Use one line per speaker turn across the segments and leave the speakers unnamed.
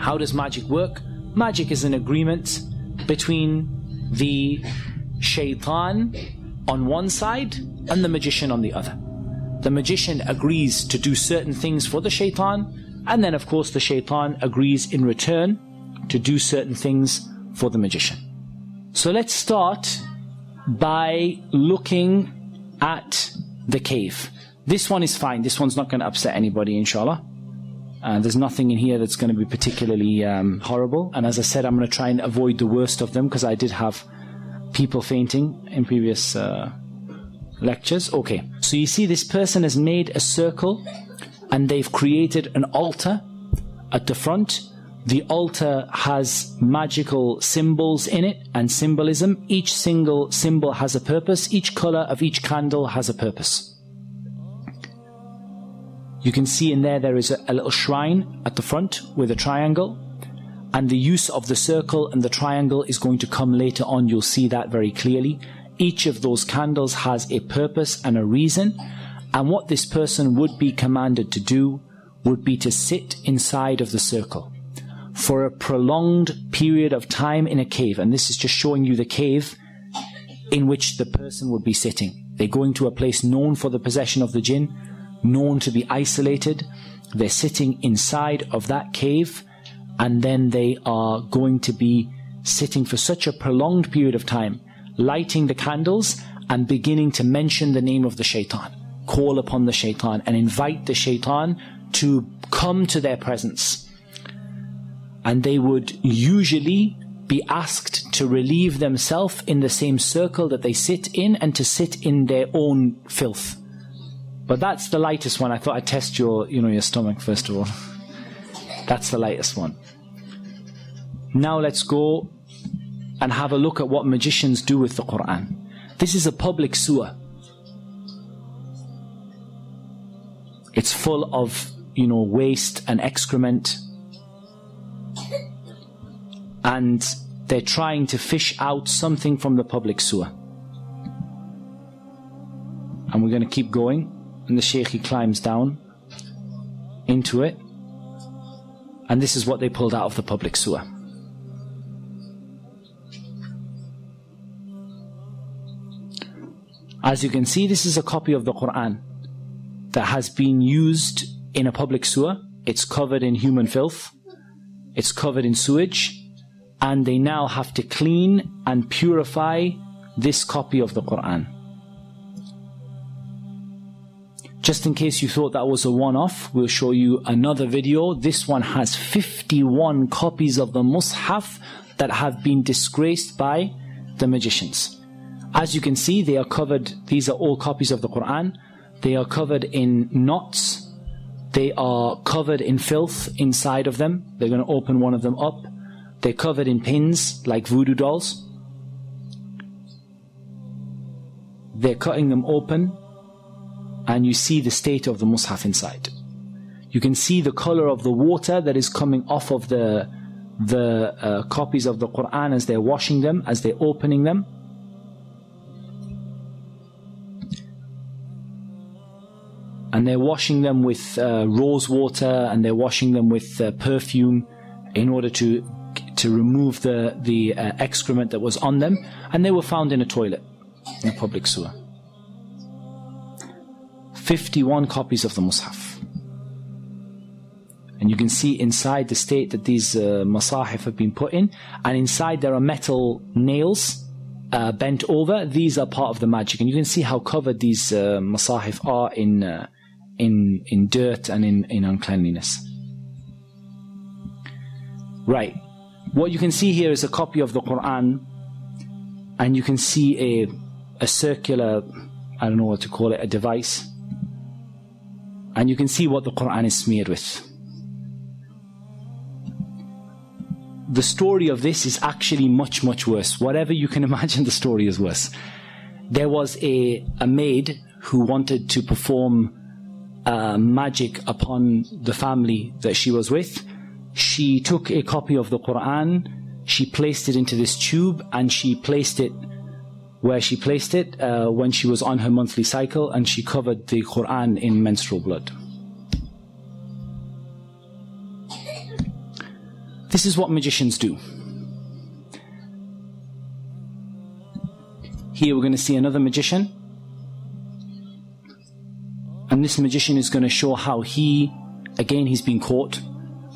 How does magic work? Magic is an agreement between the shaitan on one side and the magician on the other. The magician agrees to do certain things for the shaitan, and then of course the shaitan agrees in return to do certain things for the magician. So let's start by looking at the cave. This one is fine. This one's not going to upset anybody, inshallah. There's nothing in here that's going to be particularly horrible. And as I said, I'm going to try and avoid the worst of them, because I did have people fainting in previous lectures. Okay, so you see this person has made a circle and they've created an altar at the front. The altar has magical symbols in it and symbolism. Each single symbol has a purpose. Each color of each candle has a purpose. You can see in there is a little shrine at the front with a triangle. And the use of the circle and the triangle is going to come later on. You'll see that very clearly. Each of those candles has a purpose and a reason. And what this person would be commanded to do would be to sit inside of the circle for a prolonged period of time in a cave. And this is just showing you the cave in which the person would be sitting. They're going to a place known for the possession of the jinn, known to be isolated. They're sitting inside of that cave, and then they are going to be sitting for such a prolonged period of time, lighting the candles and beginning to mention the name of the shaitan, call upon the shaitan and invite the shaitan to come to their presence. And they would usually be asked to relieve themselves in the same circle that they sit in, and to sit in their own filth. But that's the lightest one. I thought I'd test your stomach first of all. That's the lightest one. Now let's go and have a look at what magicians do with the Quran. This is a public sewer. It's full of, waste and excrement. And they're trying to fish out something from the public sewer. And we're going to keep going. And the Shaykh, he climbs down into it. And this is what they pulled out of the public sewer. As you can see, this is a copy of the Quran that has been used in a public sewer. It's covered in human filth. It's covered in sewage. And they now have to clean and purify this copy of the Quran. Just in case you thought that was a one-off, we'll show you another video. This one has 51 copies of the Mus'haf that have been disgraced by the magicians. As you can see, they are covered, these are all copies of the Quran. They are covered in knots. They are covered in filth inside of them. They're going to open one of them up. They're covered in pins like voodoo dolls. They're cutting them open, and you see the state of the Mus'haf inside. You can see the color of the water that is coming off of the copies of the Quran as they're washing them, as they're opening them. And they're washing them with rose water, and they're washing them with perfume in order to remove the excrement that was on them. And they were found in a toilet, in a public sewer. 51 copies of the Mus'haf. And you can see inside the state that these masahif have been put in. And inside there are metal nails bent over. These are part of the magic. And you can see how covered these masahif are in dirt and in uncleanliness. Right. What you can see here is a copy of the Quran, and you can see a circular, I don't know what to call it, a device. And you can see what the Quran is smeared with. The story of this is actually much, much worse. Whatever you can imagine, the story is worse. There was a maid who wanted to perform magic upon the family that she was with. She took a copy of the Quran, she placed it into this tube, and she placed it where she placed it when she was on her monthly cycle, and she covered the Quran in menstrual blood. This is what magicians do. Here we're going to see another magician. And this magician is going to show how he's been caught.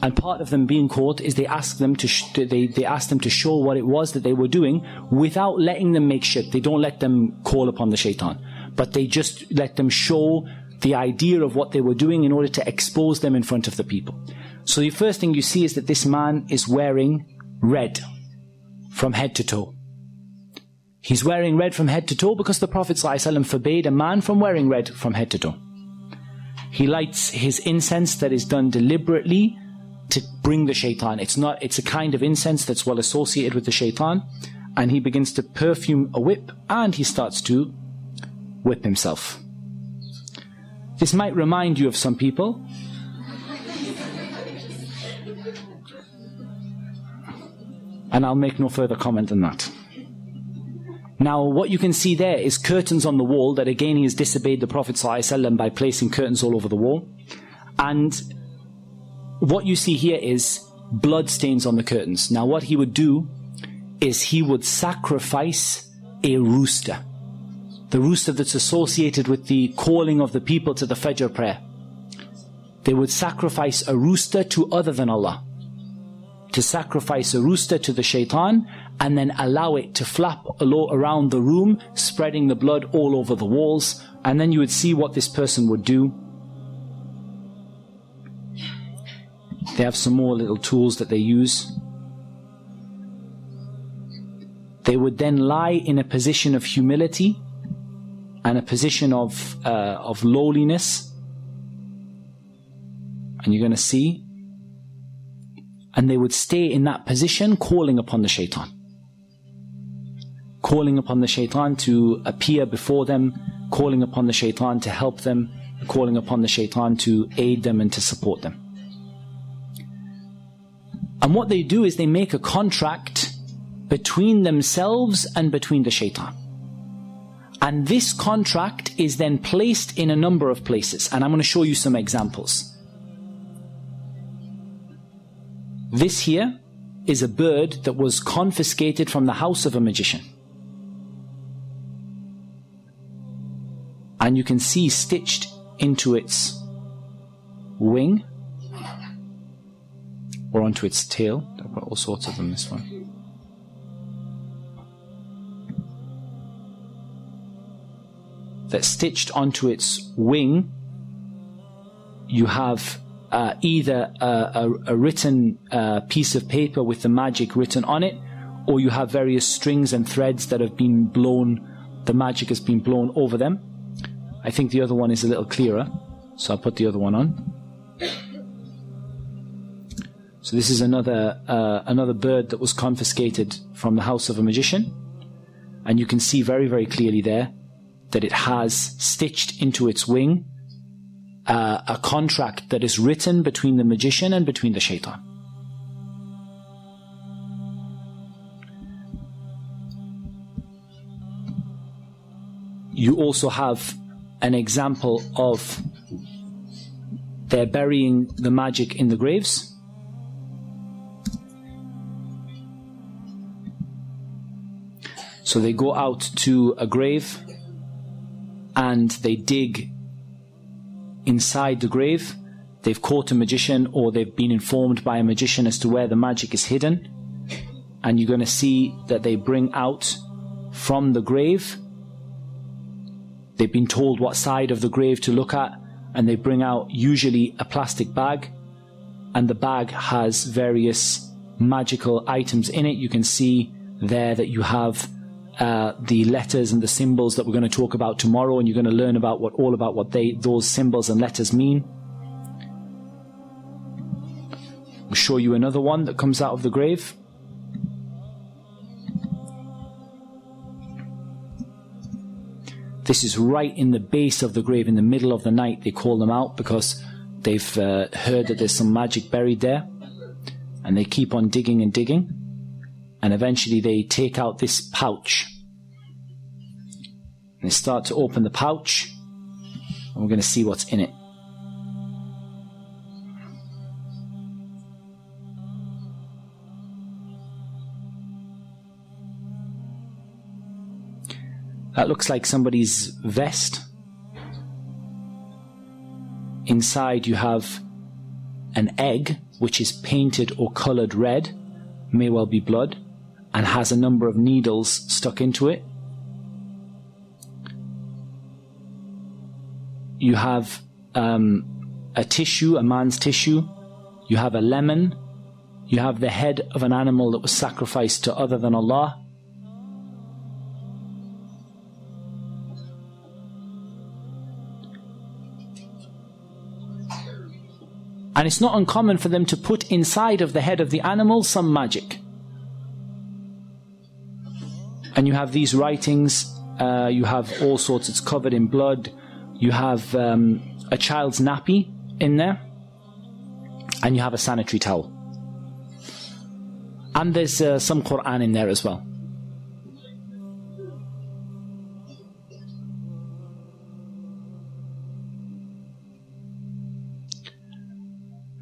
And part of them being caught is they ask them to they ask them to show what it was that they were doing without letting them make shirk. They don't let them call upon the shaitan, but they just let them show the idea of what they were doing in order to expose them in front of the people. So the first thing you see is that this man is wearing red from head to toe. He's wearing red from head to toe because the Prophet ﷺ forbade a man from wearing red from head to toe. He lights his incense that is done deliberately to bring the shaitan. It's a kind of incense that's well associated with the shaitan. And he begins to perfume a whip and he starts to whip himself. This might remind you of some people. And I'll make no further comment than that. Now, what you can see there is curtains on the wall that again he has disobeyed the Prophet ﷺ by placing curtains all over the wall. And what you see here is blood stains on the curtains. Now, what he would do is he would sacrifice a rooster. The rooster that's associated with the calling of the people to the Fajr prayer. They would sacrifice a rooster to other than Allah. To sacrifice a rooster to the shaitan and then allow it to flap around the room, spreading the blood all over the walls. And then you would see what this person would do. They have some more little tools that they use. They would then lie in a position of humility and a position of lowliness. And you're going to see. And they would stay in that position calling upon the shaitan. Calling upon the shaitan to appear before them, calling upon the shaitan to help them, calling upon the shaitan to aid them and to support them. And what they do is they make a contract between themselves and between the shaitan. And this contract is then placed in a number of places. And I'm going to show you some examples. This here is a bird that was confiscated from the house of a magician. And you can see stitched into its wing or onto its tail. I've got all sorts of them this one. That stitched onto its wing, you have either a written piece of paper with the magic written on it, or you have various strings and threads that have been blown, the magic has been blown over them. I think the other one is a little clearer, so I'll put the other one on. So this is another bird that was confiscated from the house of a magician, and you can see very, very clearly there that it has stitched into its wing a contract that is written between the magician and between the shaitan. You also have an example of they're burying the magic in the graves. So they go out to a grave and they dig inside the grave. They've caught a magician, or they've been informed by a magician as to where the magic is hidden. And you're going to see that they bring out from the grave, they've been told what side of the grave to look at, and they bring out usually a plastic bag, and the bag has various magical items in it. You can see there that you have the letters and the symbols that we're going to talk about tomorrow, and you're going to learn about what those symbols and letters mean. We'll show you another one that comes out of the grave. This is right in the base of the grave, in the middle of the night. They call them out because they've heard that there's some magic buried there, and they keep on digging and digging. And eventually they take out this pouch. And they start to open the pouch. And we're going to see what's in it. That looks like somebody's vest. Inside you have an egg which is painted or coloured red, may well be blood, and has a number of needles stuck into it. You have a tissue, a man's tissue. You have a lemon. You have the head of an animal that was sacrificed to other than Allah. And it's not uncommon for them to put inside of the head of the animal some magic. And you have these writings, you have all sorts, it's covered in blood. You have a child's nappy in there. And you have a sanitary towel. And there's some Quran in there as well.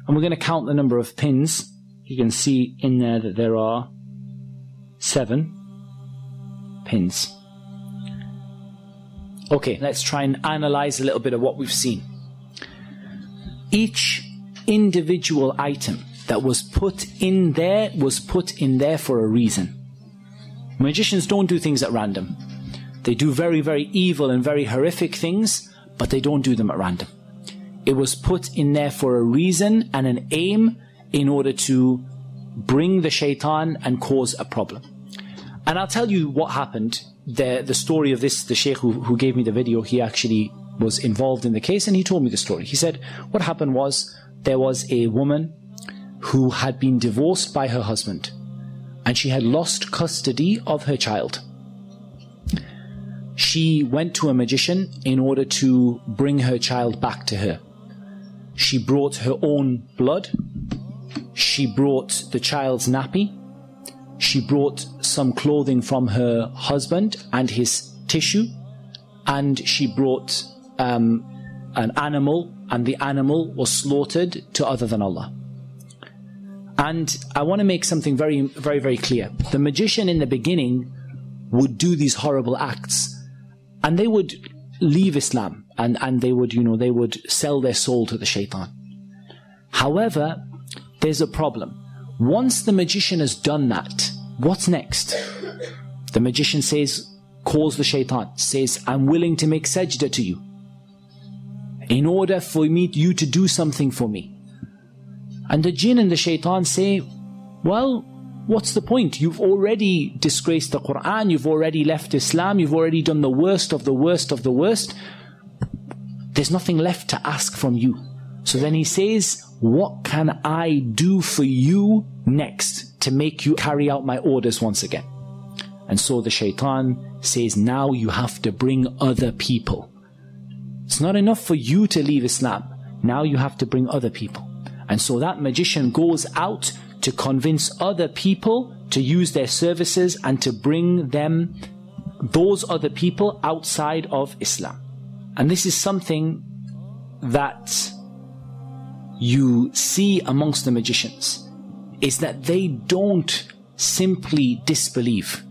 And we're going to count the number of pins. You can see in there that there are 7 pins. Okay, let's try and analyze a little bit of what we've seen. Each individual item that was put in there for a reason. Magicians don't do things at random. They do very, very evil and very horrific things, but they don't do them at random. It was put in there for a reason and an aim in order to bring the shaitan and cause a problem. And I'll tell you what happened. The story of this, the sheikh who gave me the video, he actually was involved in the case and he told me the story. He said what happened was there was a woman who had been divorced by her husband and she had lost custody of her child. She went to a magician in order to bring her child back to her. She brought her own blood. She brought the child's nappy. She brought some clothing from her husband and his tissue. And she brought an animal, and the animal was slaughtered to other than Allah. And I want to make something very, very, very clear. The magician in the beginning would do these horrible acts, and they would leave Islam, and they would, they would sell their soul to the shaitan. However, there's a problem. Once the magician has done that, what's next? The magician calls the shaitan, says, I'm willing to make sajda to you in order for you to do something for me. And the jinn and the shaitan say, well, what's the point? You've already disgraced the Quran, you've already left Islam, you've already done the worst of the worst of the worst. There's nothing left to ask from you. So then he says, what can I do for you next to make you carry out my orders once again? And so the shaitan says, now you have to bring other people. It's not enough for you to leave Islam. Now you have to bring other people. And so that magician goes out to convince other people to use their services and to bring those other people outside of Islam. And this is something that you see amongst the magicians, is that they don't simply disbelieve.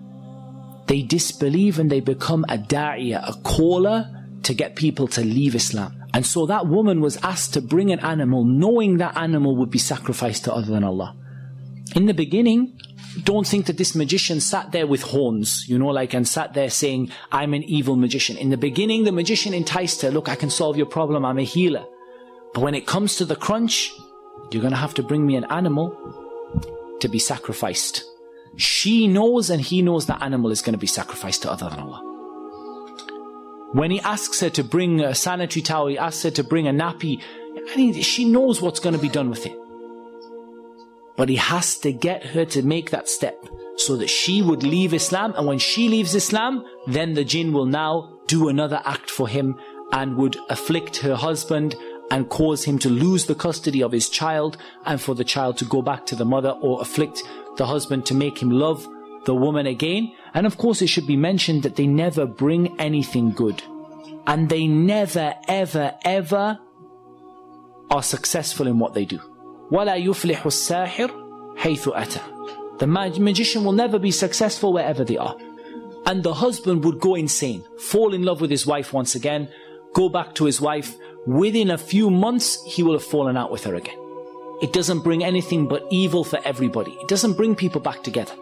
They disbelieve and they become a da'iyah, a caller to get people to leave Islam. And so that woman was asked to bring an animal, knowing that animal would be sacrificed to other than Allah. In the beginning, don't think that this magician sat there with horns, and sat there saying, I'm an evil magician. In the beginning, the magician enticed her, look, I can solve your problem, I'm a healer. But when it comes to the crunch, you're going to have to bring me an animal to be sacrificed. She knows and he knows that animal is going to be sacrificed to other than Allah. When he asks her to bring a sanitary towel, he asks her to bring a nappy, she knows what's going to be done with it. But he has to get her to make that step so that she would leave Islam. And when she leaves Islam, then the jinn will now do another act for him and would afflict her husband and cause him to lose the custody of his child, and for the child to go back to the mother, or afflict the husband to make him love the woman again. And of course it should be mentioned that they never bring anything good. And they never, ever, ever are successful in what they do. وَلَا يُفْلِحُ السَّاحِرُ حَيْثُ أَتَى. The magician will never be successful wherever they are. and the husband would go insane, fall in love with his wife once again, go back to his wife. Within a few months, he will have fallen out with her again. It doesn't bring anything but evil for everybody. It doesn't bring people back together.